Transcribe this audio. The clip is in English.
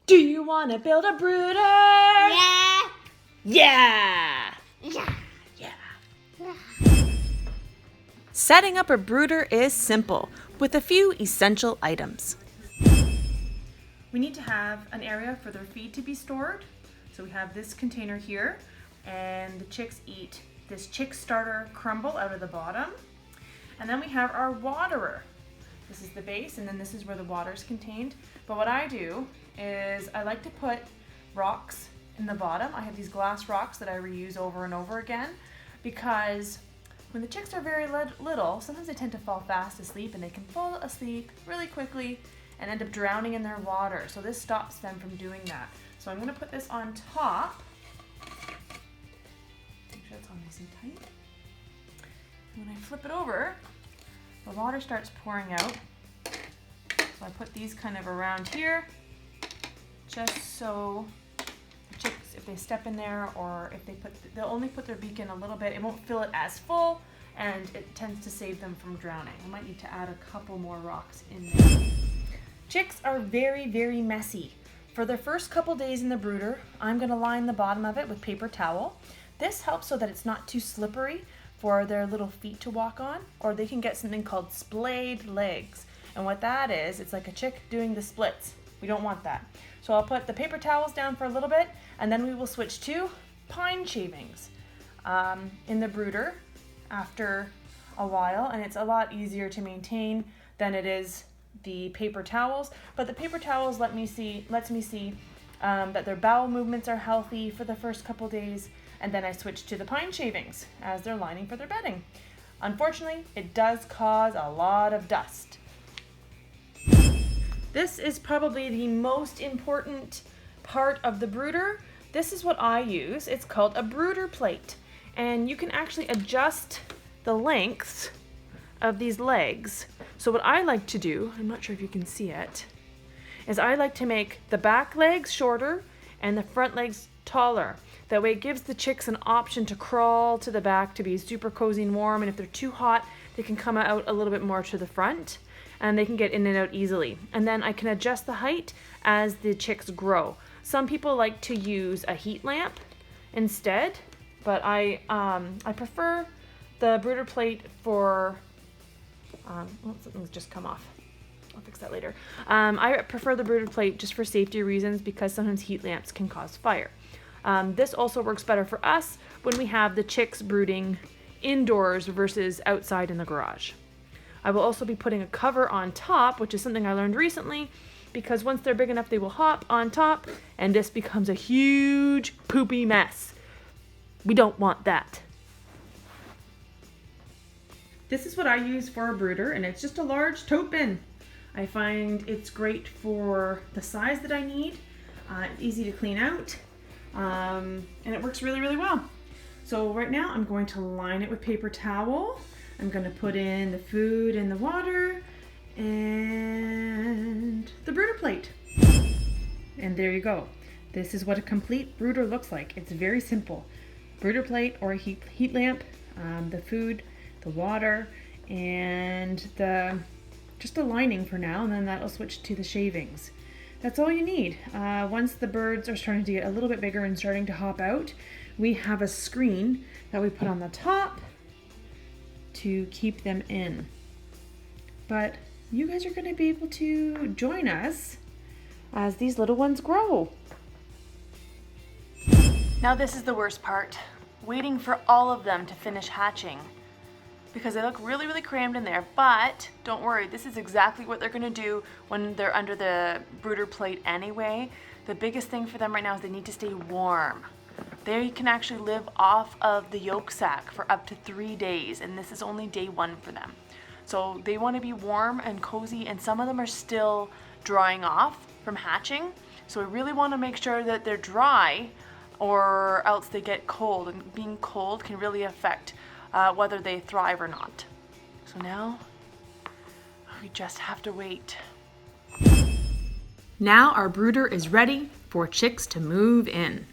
Do you want to build a brooder? Yeah. Yeah. Yeah. Yeah. Setting up a brooder is simple, with a few essential items. We need to have an area for their feed to be stored. So we have this container here, and the chicks eat this chick starter crumble out of the bottom. And then we have our waterer. This is the base, and then this is where the water is contained. But what I do is I like to put rocks in the bottom. I have these glass rocks that I reuse over and over again, because when the chicks are very little, sometimes they tend to fall fast asleep, and they can fall asleep really quickly and end up drowning in their water. So this stops them from doing that. So I'm going to put this on top. Make sure it's all nice and tight. And when I flip it over, the water starts pouring out. So I put these kind of around here, just so the chicks, if they step in there, or if they'll only put their beak in a little bit, it won't fill it as full, and it tends to save them from drowning. I might need to add a couple more rocks in there. Chicks are very, very messy. For their first couple days in the brooder, I'm going to line the bottom of it with paper towel. This helps so that it's not too slippery for their little feet to walk on, or they can get something called splayed legs. And what that is, it's like a chick doing the splits. We don't want that. So I'll put the paper towels down for a little bit, and then we will switch to pine shavings in the brooder after a while, and it's a lot easier to maintain than it is the paper towels. But the paper towels lets me see that their bowel movements are healthy for the first couple days, and then I switch to the pine shavings as their lining for their bedding. Unfortunately, it does cause a lot of dust. This is probably the most important part of the brooder. This is what I use. It's called a brooder plate, and you can actually adjust the lengths of these legs. So what I like to do, I'm not sure if you can see it, is I like to make the back legs shorter and the front legs taller. That way it gives the chicks an option to crawl to the back to be super cozy and warm, and if they're too hot, they can come out a little bit more to the front, and they can get in and out easily. And then I can adjust the height as the chicks grow. Some people like to use a heat lamp instead, but I prefer the brooder plate for, something's just come off. I'll fix that later. I prefer the brooder plate just for safety reasons, because sometimes heat lamps can cause fire. This also works better for us when we have the chicks brooding indoors versus outside in the garage. I will also be putting a cover on top, which is something I learned recently, because once they're big enough, they will hop on top, and this becomes a huge poopy mess. We don't want that. This is what I use for a brooder, and it's just a large tote bin. I find it's great for the size that I need. It's easy to clean out, and it works really, really well. So right now I'm going to line it with paper towel. I'm going to put in the food and the water and the brooder plate. And there you go. This is what a complete brooder looks like. It's very simple. Brooder plate or a heat lamp, the food, the water, and just a lining for now, and then that'll switch to the shavings. That's all you need. Once the birds are starting to get a little bit bigger and starting to hop out, we have a screen that we put on the top to keep them in. But you guys are going to be able to join us as these little ones grow. Now this is the worst part, waiting for all of them to finish hatching, because they look really, really crammed in there. But don't worry, this is exactly what they're gonna do when they're under the brooder plate anyway. The biggest thing for them right now is they need to stay warm. They can actually live off of the yolk sac for up to 3 days, and this is only day 1 for them. So they want to be warm and cozy, and some of them are still drying off from hatching. So we really want to make sure that they're dry, or else they get cold, and being cold can really affect whether they thrive or not. So now we just have to wait. Now our brooder is ready for chicks to move in.